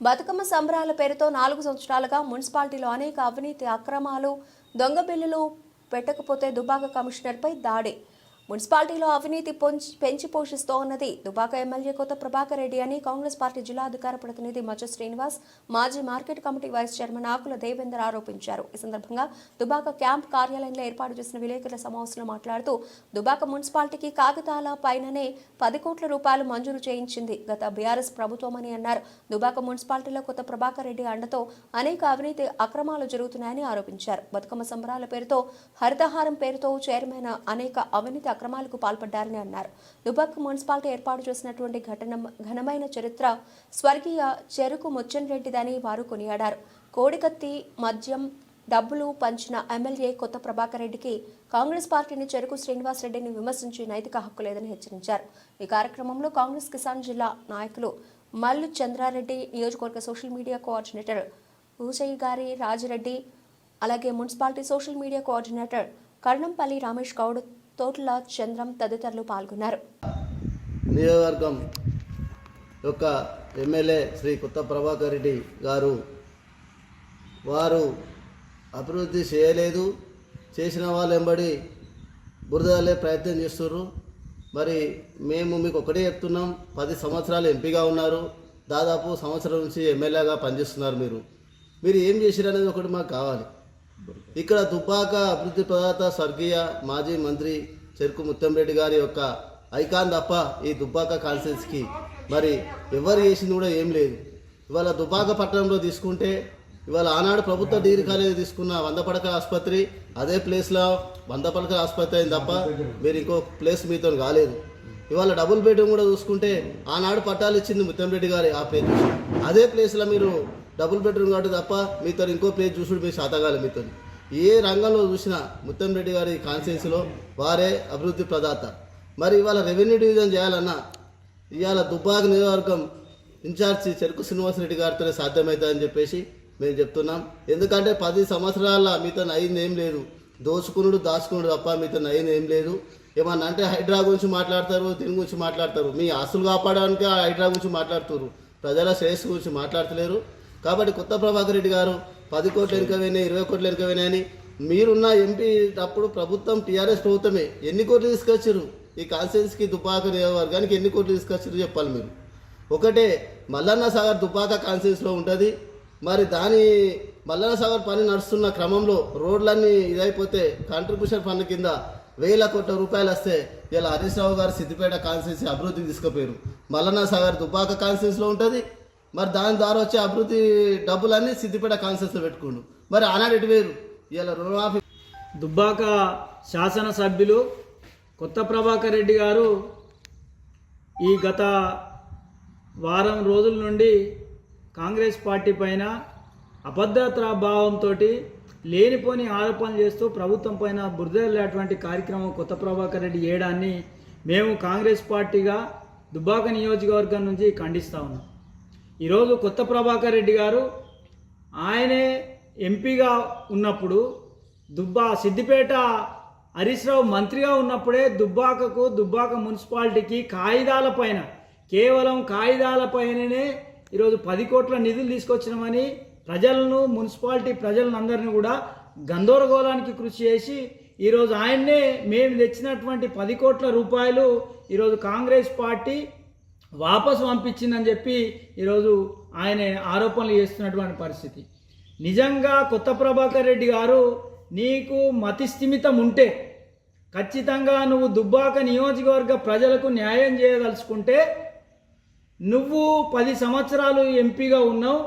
బతుకమ్మ సంబరాల పేరుతో 4 సంవత్సరాలుగా మున్సిపాలిటీలో అనేక అవినీతి అక్రమాలు, దొంగ బిల్లులు పెట్టకపోతే దుబాక కమిషనర్పై దాడి. మున్సిపాలిటీలో అవినీతి పెంచి పోషిస్తోన్నది దుబాక ఎమ్మెల్యే కొత్త ప్రభాకర్ రెడ్డి అని కాంగ్రెస్ పార్టీ జిల్లా అధికార ప్రతినిధి మధ్య శ్రీనివాస్, మాజీ మార్కెట్ కమిటీ వైస్ చైర్మన్ ఆకుల దేవేందర్ ఆరోపించారు. ఈ సందర్భంగా దుబాక క్యాంప్ కార్యాలయంలో ఏర్పాటు చేసిన విలేకరుల సమావేశంలో మాట్లాడుతూ దుబాక మున్సిపాలిటీకి కాగితాల పైననే 10 కోట్ల రూపాయలు మంజూరు చేయించింది గత బీఆర్ఎస్ ప్రభుత్వమని అన్నారు. దుబాక మున్సిపాలిటీలో కొత్త ప్రభాకర్ రెడ్డి అండతో అనేక అవినీతి అక్రమాలు జరుగుతున్నాయని ఆరోపించారు. బతుకమ్మ సంబరాల పేరుతో, హరితహారం పేరుతో చైర్మన్ అనేక అవినీతి అక్రమాలకు పాల్పడ్డారని అన్నారు. దుబాక మున్సిపాలిటీ ఏర్పాటు చేసినటువంటి ఘనమైన చరిత్ర స్వర్గీయ చెరుకు ముచ్చన్రెడ్డిదని వారు కొనియాడారు. కోడికత్తి మద్యం డబ్బులు పంచిన ఎమ్మెల్యే కొత్త ప్రభాకర్ రెడ్డికి కాంగ్రెస్ పార్టీని చెరుకు శ్రీనివాస్ రెడ్డిని విమర్శించి నైతిక హక్కు లేదని హెచ్చరించారు. ఈ కార్యక్రమంలో కాంగ్రెస్ కిసాన్ జిల్లా నాయకులు మల్లు చంద్రారెడ్డి, నియోజకవర్గ సోషల్ మీడియా కోఆర్డినేటర్ ఊసయ్య గారి రాజిరెడ్డి, అలాగే municipality social media coordinator Karnampally Ramesh Goud, Thotla Chandram తదితరులు పాల్గొన్నారు. నియోజకవర్గం యొక్క ఎమ్మెల్యే శ్రీ కొత్త ప్రభాకర్ రెడ్డి గారు వారు అభివృద్ధి చేయలేదు, చేసిన వాళ్ళు వెంబడి బురదలే ప్రయత్నం చేస్తున్నారు. మరి మేము మీకు ఒకటే చెప్తున్నాం, 10 సంవత్సరాలు ఎంపీగా ఉన్నారు, దాదాపు సంవత్సరం నుంచి ఎమ్మెల్యేగా పనిచేస్తున్నారు. మీరు ఏం చేశారు అనేది ఒకటి మాకు కావాలి. ఇక్కడ దుబ్బాక అభివృద్ధి ప్రదాత స్వర్గీయ మాజీ మంత్రి చెరుకు ముత్తంరెడ్డి గారి యొక్క ఐకాన్ తప్ప ఈ దుబ్బాక కాన్స్టిట్యున్సీకి మరి ఎవరు చేసింది కూడా ఏం లేదు. ఇవాళ దుబ్బాక పట్టణంలో తీసుకుంటే ఇవాళ ఆనాడు ప్రభుత్వ డిగ్రీ కాలేజీ తీసుకున్న 100 పడకల ఆసుపత్రి అదే ప్లేస్లో 100 పడకల ఆసుపత్రి అయింది తప్ప మీరు ఇంకో ప్లేస్ మీతో కాలేదు. ఇవాళ డబుల్ బెడ్రూమ్ కూడా చూసుకుంటే ఆనాడు పట్టాలు ఇచ్చింది ముత్తంరెడ్డి గారి ఆ ప్లేస్, అదే ప్లేస్లో మీరు డబుల్ బెడ్రూమ్ కాబట్టి తప్ప మీతో ఇంకో ప్లేస్ చూసుడు మీరు శాతగాలి. మీతో ఏ రంగంలో చూసినా ముత్తంరెడ్డి గారి కాన్స్టిట్యున్సీలో వారే అభివృద్ధి ప్రదాత. మరి ఇవాళ రెవెన్యూ డివిజన్ చేయాలన్నా ఇవాళ దుబ్బాక నియోజకవర్గం ఇన్ఛార్జి చెరుకు శ్రీనివాసరెడ్డి గారితోనే సాధ్యమవుతుందని చెప్పేసి మేము చెప్తున్నాం. ఎందుకంటే 10 సంవత్సరాల మీతో అయింది ఏం లేదు, దోచుకునుడు దాచుకునుడు తప్ప మీతో అయింది ఏం లేదు. ఏమన్నా అంటే హైడ్రా గురించి మాట్లాడతారు, దీని గురించి మాట్లాడతారు, మీ ఆస్తులు కాపాడడానికి ఆ హైడ్రా గురించి మాట్లాడుతారు, ప్రజల శ్రేయస్సు గురించి మాట్లాడతలేరు. కాబట్టి కొత్త ప్రభాకర్ రెడ్డి గారు 10 కోట్లు వెనుకవేనాయి, 20 కోట్లు వెనుకవేనాయని మీరున్న ఎంపీ అప్పుడు ప్రభుత్వం టీఆర్ఎస్ ప్రభుత్వమే ఎన్ని కోట్లు తీసుకొచ్చారు ఈ కాన్స్టిట్యున్సీకి దుబ్బాక నియోజకవర్గానికి ఎన్ని కోట్లు తీసుకొచ్చారు చెప్పాలి మీరు. ఒకటే మల్లన్న సాగర్ దుబ్బాక కాన్స్టిట్యున్సీలో ఉంటుంది. మరి దాని మల్లన్న సాగర్ పని నడుస్తున్న క్రమంలో రోడ్లన్నీ ఇదైపోతే కాంట్రిబ్యూషన్ ఫండ్ కింద 1000 కోట్ల రూపాయలు వస్తే ఇలా హరీష్ రావు గారు సిద్దిపేట కాన్స్టిట్యున్సీ అభివృద్ధికి తీసుకుపోయారు. మల్లన్న సాగర్ దుబ్బాక కాన్స్టిట్యున్సీలో ఉంటుంది. మరి దాని ద్వారా వచ్చే అభివృద్ధి డబ్బులన్నీ సిద్దిపేట కాన్స్టిట్యున్సీలో పెట్టుకోండు. మరి ఆనాడు ఎటు వేరు ఇలా రుణమాఫీ. దుబ్బాక శాసనసభ్యులు కొత్త ప్రభాకర్ రెడ్డి గారు ఈ గత వారం రోజుల నుండి కాంగ్రెస్ పార్టీ పైన అభద్రతా భావంతో లేనిపోని ఆరోపణలు చేస్తూ ప్రభుత్వం పైన బురదలేటువంటి కార్యక్రమం కొత్త ప్రభాకర్ రెడ్డి చేయడాన్ని మేము కాంగ్రెస్ పార్టీగా దుబ్బాక నియోజకవర్గం నుంచి ఖండిస్తూ ఉన్నాం. ఈరోజు కొత్త ప్రభాకర్ రెడ్డి గారు ఆయనే ఎంపీగా ఉన్నప్పుడు సిద్దిపేట హరీష్ రావు మంత్రిగా ఉన్నప్పుడే దుబ్బాక మున్సిపాలిటీకి కేవలం కాగితాలపైననే ఈరోజు 10 కోట్ల నిధులు తీసుకొచ్చినామని ప్రజలను, మున్సిపాలిటీ ప్రజలందరినీ కూడా గందరగోళానికి కృషి చేసి ఈరోజు ఆయన్నే మేము తెచ్చినటువంటి 10 కోట్ల రూపాయలు ఈరోజు కాంగ్రెస్ పార్టీ వాపసు పంపించిందని చెప్పి ఈరోజు ఆయన ఆరోపణలు చేస్తున్నటువంటి పరిస్థితి. నిజంగా కొత్త ప్రభాకర్ రెడ్డి గారు నీకు మతి స్థిమితం ఉంటే ఖచ్చితంగా నువ్వు దుబ్బాక నియోజకవర్గ ప్రజలకు న్యాయం చేయదలుచుకుంటే నువ్వు 10 సంవత్సరాలు ఎంపీగా ఉన్నావు,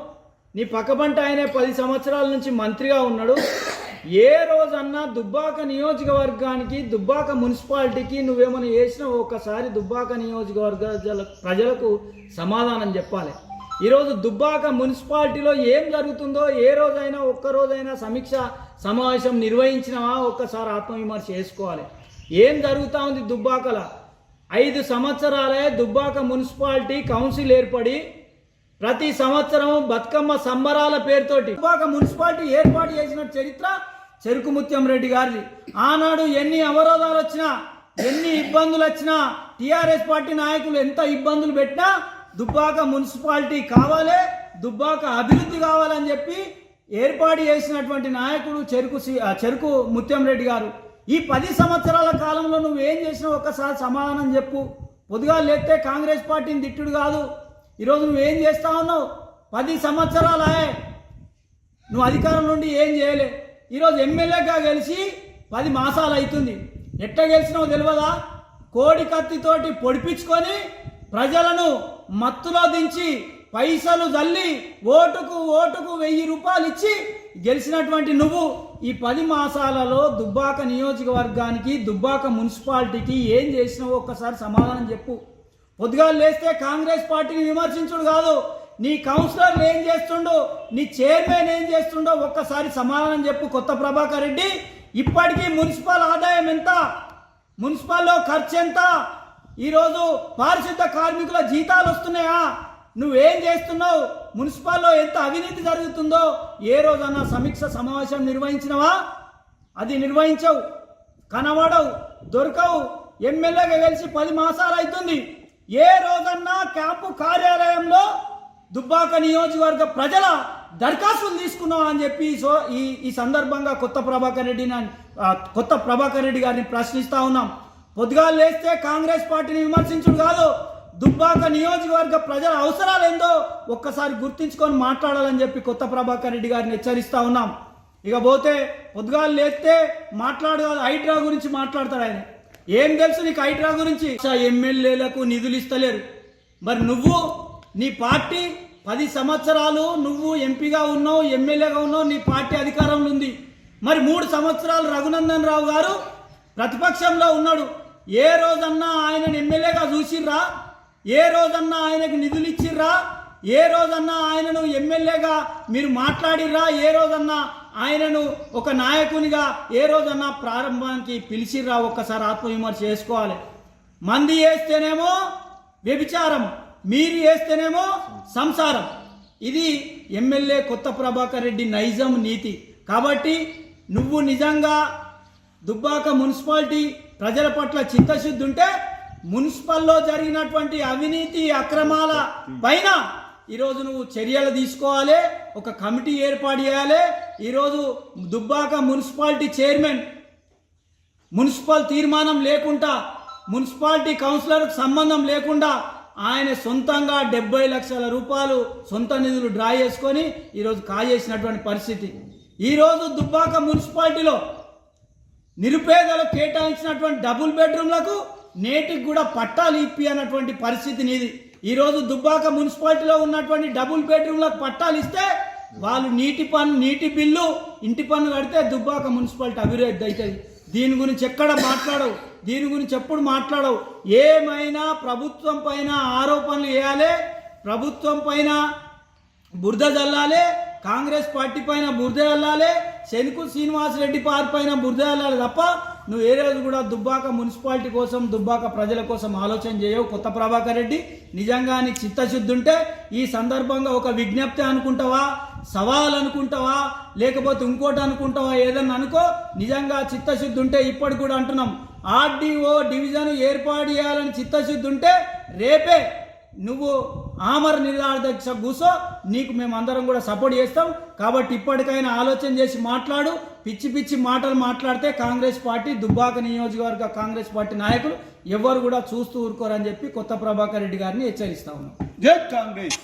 నీ పక్కబంట ఆయనే 10 సంవత్సరాల నుంచి మంత్రిగా ఉన్నాడు. ఏ రోజన్నా దుబ్బాక నియోజకవర్గానికి, దుబ్బాక మున్సిపాలిటీకి నువ్వేమైనా చేసినావు ఒక్కసారి దుబ్బాక నియోజకవర్గ ప్రజలకు సమాధానం చెప్పాలి. ఈరోజు దుబ్బాక మున్సిపాలిటీలో ఏం జరుగుతుందో ఏ రోజైనా ఒక్కరోజైనా సమీక్ష సమావేశం నిర్వహించినావా ఒక్కసారి ఆత్మవిమర్శ చేసుకోవాలి. ఏం జరుగుతూ ఉంది దుబ్బాకల? 5 సంవత్సరాలే దుబ్బాక మున్సిపాలిటీ కౌన్సిల్ ఏర్పడి ప్రతి సంవత్సరం బతుకమ్మ సంబరాల పేరుతోటి దుబ్బాక మున్సిపాలిటీ ఏర్పాటు చేసిన చరిత్ర చెరుకు ముత్యంరెడ్డి గారిది. ఆనాడు ఎన్ని అవరోధాలు వచ్చినా, ఎన్ని ఇబ్బందులు వచ్చినా, టీఆర్ఎస్ పార్టీ నాయకులు ఎంత ఇబ్బందులు పెట్టినా దుబ్బాక మున్సిపాలిటీ కావాలి, దుబ్బాక అభివృద్ధి కావాలని చెప్పి ఏర్పాటు చేసినటువంటి నాయకుడు చెరుకు ముత్యం రెడ్డి గారు. ఈ 10 సంవత్సరాల కాలంలో నువ్వేం చేసినావు ఒక్కసారి సమాధానం చెప్పు. పొద్దుగా లేస్తే కాంగ్రెస్ పార్టీని తిట్టుడు కాదు. ఈరోజు నువ్వేం చేస్తా ఉన్నావు? 10 సంవత్సరాలే నువ్వు అధికారం నుండి ఏం చేయలే. ఈరోజు ఎమ్మెల్యేగా గెలిచి 10 మాసాలు అవుతుంది. ఎట్లా గెలిచినావు తెలియదా? కోడి కత్తితోటి పొడిపించుకొని ప్రజలను మత్తులో దించి పైసలు జల్లి ఓటుకు 1000 రూపాయలు ఇచ్చి గెలిచినటువంటి నువ్వు ఈ 10 మాసాలలో దుబ్బాక నియోజకవర్గానికి దుబ్బాక మున్సిపాలిటీకి ఏం చేసినావో ఒక్కసారి సమాధానం చెప్పు. పొద్దుగా లేస్తే కాంగ్రెస్ పార్టీని విమర్శించుడు కాదు, నీ కౌన్సిలర్లు ఏం చేస్తుండో, నీ చైర్మన్ ఏం చేస్తుండో ఒక్కసారి సమాధానం చెప్పు. కొత్త ప్రభాకర్ రెడ్డి, ఇప్పటికీ మున్సిపల్ ఆదాయం ఎంత, మున్సిపల్లో ఖర్చు ఎంత, ఈరోజు పారిశుద్ధ కార్మికుల జీతాలు వస్తున్నాయా, నువ్వేం చేస్తున్నావు, మున్సిపల్లో ఎంత అవినీతి జరుగుతుందో ఏ రోజన్నా సమీక్ష సమావేశం నిర్వహించినవా? అది నిర్వహించవు, కనబడవు, దొరకవు. ఎమ్మెల్యేగా కలిసి 10 మాసాలు అవుతుంది. ఏ రోజన్నా క్యాంపు కార్యాలయంలో దుబ్బాక నియోజకవర్గ ప్రజల దరఖాస్తులు తీసుకున్నావు అని చెప్పి ఈ సందర్భంగా కొత్త ప్రభాకర్ రెడ్డి గారిని ప్రశ్నిస్తా ఉన్నాం. పొద్దుగా లేస్తే కాంగ్రెస్ పార్టీని విమర్శించుడు కాదు, దుబ్బాక నియోజకవర్గ ప్రజల అవసరాలు ఏందో ఒక్కసారి గుర్తించుకొని మాట్లాడాలని చెప్పి కొత్త ప్రభాకర్ రెడ్డి గారిని హెచ్చరిస్తా ఉన్నాం. ఇక పోతే పొద్దుగా లేస్తే మాట్లాడు హైడ్రా గురించి మాట్లాడతాడు ఆయన. ఏం తెలుసు నీకు హైడ్రా గురించి? ఎమ్మెల్యేలకు నిధులు ఇస్తలేరు. మరి నువ్వు నీ పార్టీ 10 సంవత్సరాలు నువ్వు ఎంపీగా ఉన్నావు, ఎమ్మెల్యేగా ఉన్నావు, నీ పార్టీ అధికారంలో ఉంది. మరి 3 సంవత్సరాలు రఘునందన్ రావు గారు ప్రతిపక్షంలో ఉన్నాడు. ఏ రోజన్నా ఆయనను ఎమ్మెల్యేగా చూసిర్రా? ఏ రోజన్నా ఆయనకు నిధులు ఇచ్చిర్రా? ఏ రోజన్నా ఆయనను ఎమ్మెల్యేగా మీరు మాట్లాడిర్రా? ఏ రోజన్నా ఆయనను ఒక నాయకునిగా ఏ రోజన్నా ప్రారంభానికి పిలిచిర్రా? ఒక్కసారి ఆత్మవిమర్శ చేసుకోవాలి. మంది వేస్తేనేమో వ్యభిచారం, మీరు వేస్తేనేమో సంసారం. ఇది ఎమ్మెల్యే కొత్త ప్రభాకర్ రెడ్డి నైజం నీతి. కాబట్టి నువ్వు నిజంగా దుబ్బాక మున్సిపాలిటీ ప్రజల పట్ల చిత్తశుద్ధి ఉంటే మున్సిపల్లో జరిగినటువంటి అవినీతి అక్రమాల పైన ఈరోజు నువ్వు చర్యలు తీసుకోవాలి, ఒక కమిటీ ఏర్పాటు చేయాలి. ఈరోజు దుబ్బాక మున్సిపాలిటీ చైర్మన్ మున్సిపల్ తీర్మానం లేకుండా, మున్సిపాలిటీ కౌన్సిలర్కు సంబంధం లేకుండా ఆయన సొంతంగా 70 లక్షల రూపాయలు సొంత నిధులు డ్రా చేసుకొని ఈరోజు కాజేసినటువంటి పరిస్థితి. ఈరోజు దుబ్బాక మున్సిపాలిటీలో నిరుపేదలు కేటాయించినటువంటి డబుల్ బెడ్రూమ్లకు నేటికి కూడా పట్టాలు ఇప్పి అన్నటువంటి పరిస్థితి నీది. ఈరోజు దుబ్బాక మున్సిపాలిటీలో ఉన్నటువంటి డబుల్ బెడ్రూమ్లకు పట్టాలు ఇస్తే వాళ్ళు నీటి బిల్లు, ఇంటి పన్ను కడితే దుబ్బాక మున్సిపాలిటీ అభివృద్ధి అవుతుంది. దీని గురించి ఎక్కడ మాట్లాడవు, దీని గురించి ఎప్పుడు మాట్లాడవు. ఏమైనా ప్రభుత్వం పైన ఆరోపణలు వేయాలి, ప్రభుత్వం పైన బురద జల్లాలి, కాంగ్రెస్ పార్టీ పైన బురద జల్లాలి, చెరుకు శ్రీనివాసరెడ్డి పార్టీ పైన బురద జల్లాలి తప్ప నువ్వు ఏ రోజు కూడా దుబ్బాక మున్సిపాలిటీ కోసం, దుబ్బాక ప్రజల కోసం ఆలోచన చేయవు. కొత్త ప్రభాకర్ రెడ్డి, నిజంగా నీకు చిత్తశుద్ధి ఉంటే ఈ సందర్భంగా ఒక విజ్ఞప్తి అనుకుంటావా, సవాల్ అనుకుంటావా, లేకపోతే ఇంకోటి అనుకుంటావా, ఏదన్నా అనుకో. నిజంగా చిత్తశుద్ధి ఉంటే ఇప్పటి కూడా అంటున్నాం, ఆర్డీఓ డివిజన్ ఏర్పాటు చేయాలని చిత్తశుద్ధి ఉంటే రేపే నువ్వు ఆమర నిరాదీక్ష కూసో, నీకు మేమందరం కూడా సపోర్ట్ చేస్తాం. కాబట్టి ఇప్పటికైనా ఆలోచన చేసి మాట్లాడు. పిచ్చి పిచ్చి మాటలు మాట్లాడితే కాంగ్రెస్ పార్టీ, దుబ్బాక నియోజకవర్గ కాంగ్రెస్ పార్టీ నాయకులు ఎవరు కూడా చూస్తూ ఊరుకోరని చెప్పి కొత్త ప్రభాకర్ రెడ్డి గారిని హెచ్చరిస్తా ఉన్నాం. జై కాంగ్రెస్.